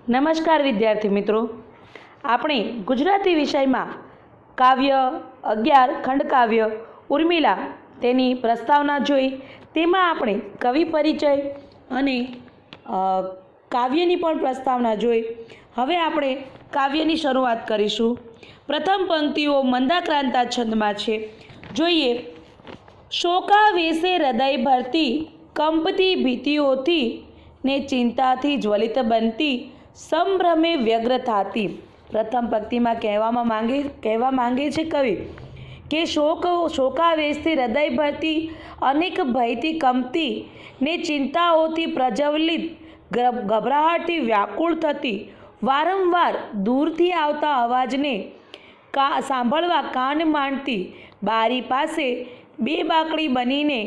નમસ્કાર વિદ્યાર્થી મિત્રો, આપણે ગુજરાતી વિષયમાં કાવ્ય 11 ખંડકાવ્ય ઉર્મિલા તેની પ્રસ્તાવના જોઈ. તેમાં આપણે કવિ પરિચય અને કાવ્યની પણ પ્રસ્તાવના જોઈ. હવે આપણે કાવ્યની શરૂઆત કરીશું. પ્રથમ પંક્તિઓ મંદાક્રાંતા છંદમાં છે. જોઈએ. શોકાવેશે હૃદય ભરતી, કંપતી ભીતિઓથી ને ચિંતાથી જ્વલિત બનતી, સંભ્રમે વ્યગ્ર થાતી. પ્રથમ પંક્તિમાં કહેવા માંગે છે કવિ કે શોકાવેશથી હૃદય ભરતી, અનેક ભયથી કંપતી ને ચિંતાઓથી પ્રજ્વલિત, ગભરાહટથી વ્યાકુળ થતી, વારંવાર દૂરથી આવતા અવાજને સાંભળવા કાન માંડતી, બારી પાસે બે બાકડી બનીને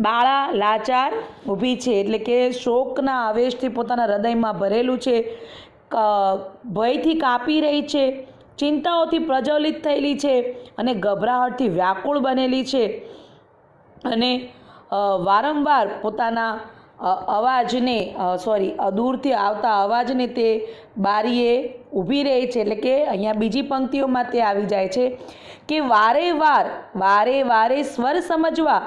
બાળા લાચાર ઊભી છે. એટલે કે શોકના આવેશથી પોતાના હૃદયમાં ભરેલું છે, ભયથી કાપી રહી છે, ચિંતાઓથી પ્રજ્વલિત થયેલી છે અને ગભરાહટથી વ્યાકુળ બનેલી છે અને વારંવાર પોતાના દૂરથી આવતા અવાજને તે બારીએ ઊભી રહી છે. એટલે કે અહીંયા બીજી પંક્તિઓમાં તે આવી જાય છે કે વારે વારે સ્વર સમજવા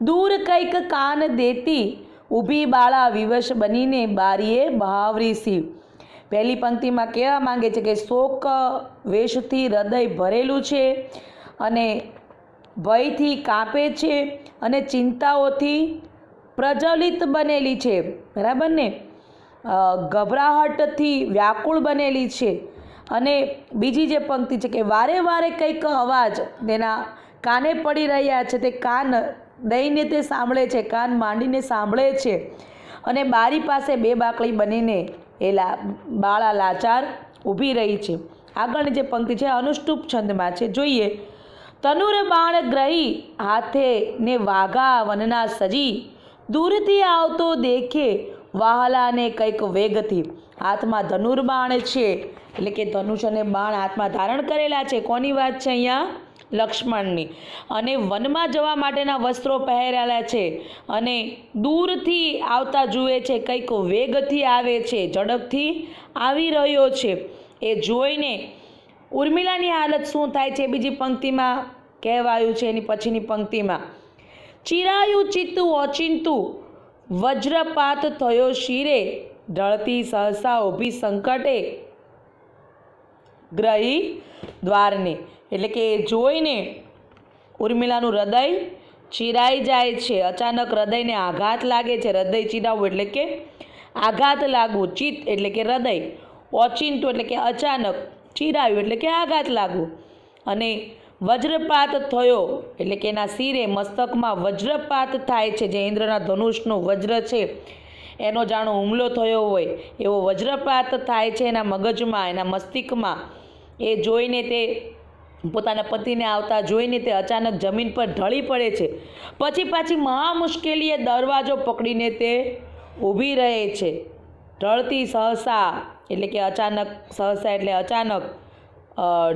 દૂર કંઈક કાન દેતી, ઊભી બાળા વિવશ બનીને બારીએ બહાવરી સી. પહેલી પંક્તિમાં કહેવા માંગે છે કે શોક વેશથી હૃદય ભરેલું છે અને ભયથી કાપે છે અને ચિંતાઓથી પ્રજ્વલિત બનેલી છે, બરાબર ને, ગભરાહટથી વ્યાકુળ બનેલી છે. અને બીજી જે પંક્તિ છે કે વારે વારે કંઈક અવાજ તેના કાને પડી રહ્યા છે, તે કાન દઈને તે સાંભળે છે, કાન માંડીને સાંભળે છે અને બારી પાસે બે બાકડી બનીને બાળા લાચાર ઊભી રહી છે. આગળની જે પંક્તિ છે અનુષ્ટુપ છંદમાં છે. જોઈએ. તનુર બાણ ગ્રહી હાથે ને વાઘા વનના સજી, દૂરથી આવતો દેખે વહાલાને કંઈક વેગથી. હાથમાં ધનુર્બાણ છે, એટલે કે ધનુષ અને બાણ હાથમાં ધારણ કરેલા છે. કોની વાત છે અહીંયા? લક્ષ્મણની. અને વનમાં જવા માટેના વસ્ત્રો પહેરેલા છે અને દૂરથી આવતા જુએ છે, કંઈક વેગથી આવે છે, ઝડપથી આવી રહ્યો છે. એ જોઈને ઉર્મિલાની હાલત શું થાય છે બીજી પંક્તિમાં કહેવાયું છે. એની પછીની પંક્તિમાં ચિરાયું ચિત્ત ઓચિંતું, વજ્રપાત થયો શિરે, ઢળતી સહસા ઊભી સંકટે ગ્રહી દ્વારને. એટલે કે જોઈને ઉર્મિલાનું હૃદય ચિરાઈ જાય છે. અચાનક હૃદયને આઘાત લાગે છે. હૃદય ચિરાવવું એટલે કે આઘાત લાગવું. ચિત્ત એટલે કે હૃદય, ઓચિંતું એટલે કે અચાનક, ચિરાયું એટલે કે આઘાત લાગવું. અને વજ્રપાત થયો એટલે કે એના શિરે, મસ્તકમાં વજ્રપાત થાય છે. જે ઇન્દ્રના ધનુષનો વજ્ર છે એનો જાણો હુમલો થયો હોય એવો વજ્રપાત થાય છે એના મગજમાં, એના મસ્તિષ્કમાં. એ જોઈને તે પોતાના પતિને આવતા જોઈને તે અચાનક જમીન પર ઢળી પડે છે. પછી પાછી મહા મુશ્કેલીએ દરવાજો પકડીને તે ઊભી રહે છે. ઢળતી સહસા એટલે કે અચાનક, સહસા એટલે અચાનક,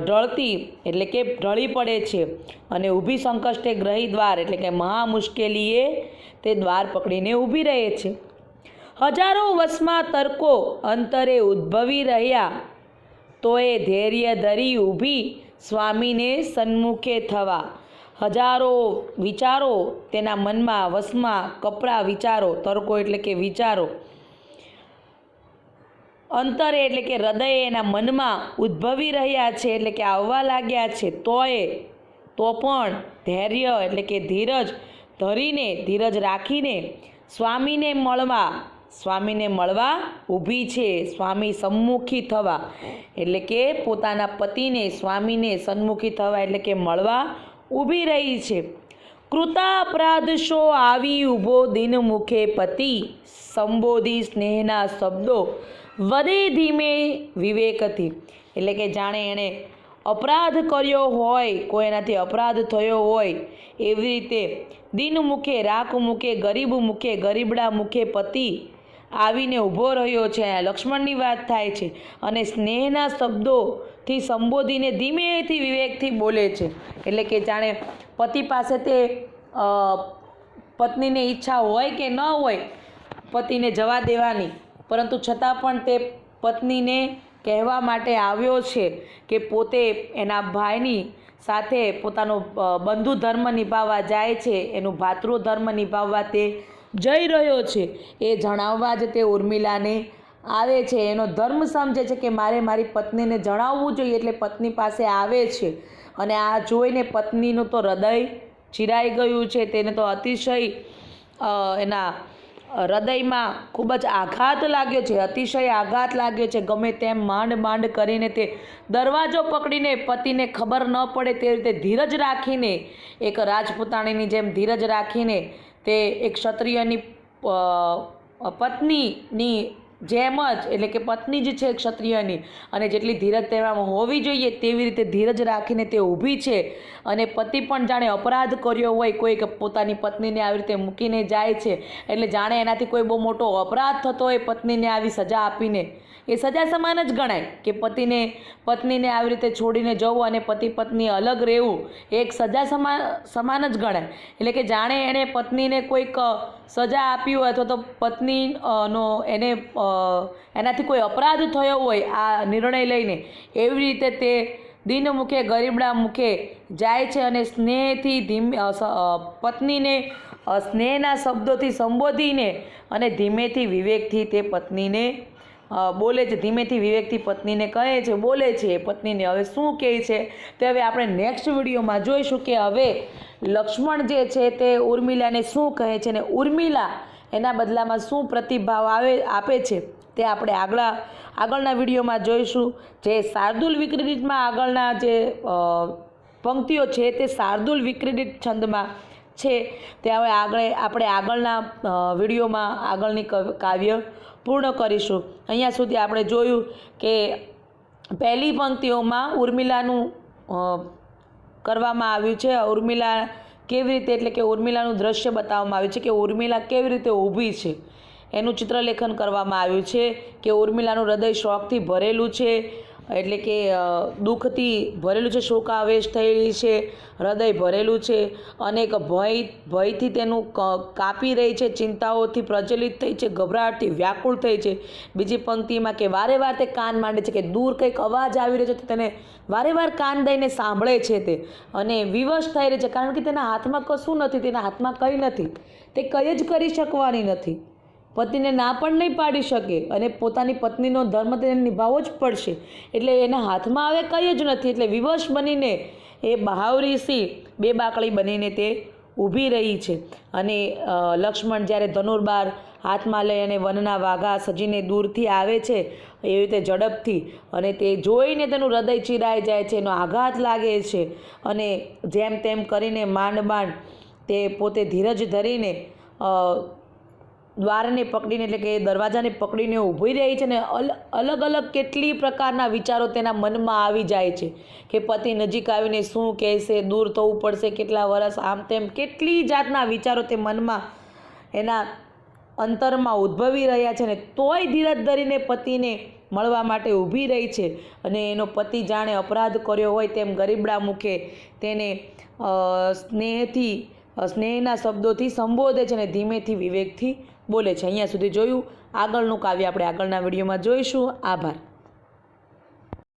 ઢળતી એટલે કે ઢળી પડે છે અને ઊભી સંકષ્ટે ગ્રહી દ્વાર એટલે કે મહા મુશ્કેલીએ તે દ્વાર પકડીને ઊભી રહે છે. હજારો વસમાં તર્કો અંતરે ઉદ્ભવી રહ્યા, તોય ધૈર્ય ધરી ઊભી સ્વામીને સન્મુખે થવા. હજારો વિચારો તેના મનમાં, વસમાં કપરા વિચારો, તર્કો એટલે કે વિચારો, અંતરે એટલે કે હૃદય એના મનમાં ઉદ્ભવી રહ્યા છે, એટલે કે આવવા લાગ્યા છે. તો પણ ધૈર્ય એટલે કે ધીરજ ધરીને, ધીરજ રાખીને સ્વામીને મળવા ઊભી છે. સ્વામી સન્મુખી થવા એટલે કે પોતાના પતિને, સ્વામીને સન્મુખી થવા એટલે કે મળવા ઊભી રહી છે. કૃતાપરાધ શો આવી ઊભો દિન મુખે પતિ, સંબોધી સ્નેહના શબ્દો વધે ધીમે વિવેકથી. એટલે કે જાણે એણે અપરાધ કર્યો હોય, કોઈ એનાથી અપરાધ થયો હોય એવી રીતે દિન મુખે, રાખ મુખે, ગરીબ મુખે, ગરીબડા મુખે પતિ આવીને ઊભો રહ્યો છે. લક્ષ્મણની વાત થાય છે અને સ્નેહના શબ્દોથી સંબોધીને ધીમેથી વિવેકથી બોલે છે. એટલે કે જાણે પતિ પાસે તે પત્નીને ઈચ્છા હોય કે ન હોય પતિને જવા દેવાની, પરંતુ છતાં પણ તે પત્નીને કહેવા માટે આવ્યો છે કે પોતે એના ભાઈની સાથે પોતાનો બંધુ ધર્મ નિભાવવા જાય છે, એનું ભાતૃ ધર્મ નિભાવવા તે જઈ રહ્યો છે એ જણાવવા જ તે ઉર્મિલાને આવે છે. એનો ધર્મ સમજે છે કે મારે મારી પત્નીને જણાવવું જોઈએ, એટલે પત્ની પાસે આવે છે. અને આ જોઈને પત્નીનું તો હૃદય ચીરાઈ ગયું છે. તેને તો અતિશય એના હૃદયમાં ખૂબ જ આઘાત લાગ્યો છે, અતિશય આઘાત લાગ્યો છે. ગમે તેમ માંડ કરીને તે દરવાજો પકડીને પતિને ખબર ન પડે તે રીતે ધીરજ રાખીને, એક રાજપૂતાણીની જેમ ધીરજ રાખીને તે એક ક્ષત્રિયની પત્નીની જેમ જ, એટલે કે પત્ની જ છે ક્ષત્રિયની, અને જેટલી ધીરજ તેમાં હોવી જોઈએ તેવી રીતે ધીરજ રાખીને તે ઊભી છે. અને પતિ પણ જાણે અપરાધ કર્યો હોય, કોઈક પોતાની પત્નીને આવી રીતે મૂકીને જાય છે, એટલે જાણે એનાથી કોઈ બહુ મોટો અપરાધ થતો હોય પત્નીને આવી સજા આપીને, એ સજા સમાન જ ગણાય કે પત્નીને આવી રીતે છોડીને જવું અને પતિ પત્ની અલગ રહેવું એ એક સજા સમાન જ ગણાય. એટલે કે જાણે એણે પત્નીને કોઈક સજા આપી હોય અથવા તો પત્નીનો એનાથી કોઈ અપરાધ થયો હોય આ નિર્ણય લઈને, એવી રીતે તે દિન મુખે ગરીબડા મુખે જાય છે અને સ્નેહથી પત્નીને સ્નેહના શબ્દોથી સંબોધીને અને ધીમેથી વિવેકથી તે પત્નીને બોલે છે. ધીમેથી વિવેકથી પત્નીને કહે છે, બોલે છે. પત્નીને હવે શું કહે છે તે હવે આપણે નેક્સ્ટ વિડીયોમાં જોઈશું કે હવે લક્ષ્મણ જે છે તે ઉર્મિલાને શું કહે છે અને ઉર્મિલા એના બદલામાં શું પ્રતિભાવ આપે છે તે આપણે આગળના વિડીયોમાં જોઈશું. જે શાર્દુલ વિક્રીડિતમાં આગળના જે પંક્તિઓ છે તે શાર્દુલ વિક્રીડિત છંદમાં છે, તે હવે આપણે આગળના વિડીયોમાં આગળની કાવ્ય પૂર્ણ કરીશું. અહીંયા સુધી આપણે જોયું કે પહેલી પંક્તિઓમાં ઉર્મિલાનું કરવામાં આવ્યું છે. ઉર્મિલા કેવી રીતે, એટલે કે ઉર્મિલાનું દ્રશ્ય બતાવવામાં આવ્યું છે કે ઉર્મિલા કેવી રીતે ઊભી છે એનું ચિત્રલેખન કરવામાં આવ્યું છે કે ઉર્મિલાનું હૃદય શોકથી ભરેલું છે, એટલે કે દુઃખથી ભરેલું છે, શોકાવેશ થયેલી છે, હૃદય ભરેલું છે, અનેક ભયથી તેનું કાપી રહી છે, ચિંતાઓથી પ્રજ્વલિત થઈ છે, ગભરાટથી વ્યાકુળ થઈ છે. બીજી પંક્તિમાં કે વારે વાર તે કાન માંડે છે, કે દૂર કંઈક અવાજ આવી રહ્યો છે તો તેને વારે વાર કાન દઈને સાંભળે છે તે, અને વિવશ થઈ રહી છે કારણ કે તેના હાથમાં કશું નથી, તેના હાથમાં કંઈ નથી, તે કંઈ જ કરી શકવાની નથી, પતિને ના પણ નહીં પાડી શકે અને પોતાની પત્નીનો ધર્મ તેને નિભાવવો જ પડશે, એટલે એના હાથમાં હવે કંઈ જ નથી. એટલે વિવશ બનીને એ બહાવરીસી બે બાકડી બનીને તે ઊભી રહી છે. અને લક્ષ્મણ જ્યારે ધનુર્બાર હાથમાં લઈ અને વનના વાઘા સજીને દૂરથી આવે છે એવી રીતે ઝડપથી, અને તે જોઈને તેનું હૃદય ચીરાઈ જાય છે, એનો આઘાત લાગે છે, અને જેમ તેમ કરીને માંડ તે પોતે ધીરજ ધરીને દ્વારને પકડીને, એટલે કે દરવાજાને પકડીને ઊભી રહી છે. ને અલગ અલગ કેટલી પ્રકારના વિચારો તેના મનમાં આવી જાય છે કે પતિ નજીક આવીને શું કહેશે, દૂર થવું પડશે કેટલા વર્ષ, આમ તેમ કેટલી જાતના વિચારો તે મનમાં એના અંતરમાં ઉદ્ભવી રહ્યા છે. ને તોય ધીરજ ધરીને પતિને મળવા માટે ઊભી રહી છે. અને એનો પતિ જાણે અપરાધ કર્યો હોય તેમ ગરીબડા મુખે તેને સ્નેહના શબ્દોથી સંબોધે છે અને ધીમેથી વિવેકથી બોલે છે. અહીંયા સુધી જોયું. આગળનું કાવ્ય આપણે આગળના વિડીયોમાં જોઈશું. આભાર.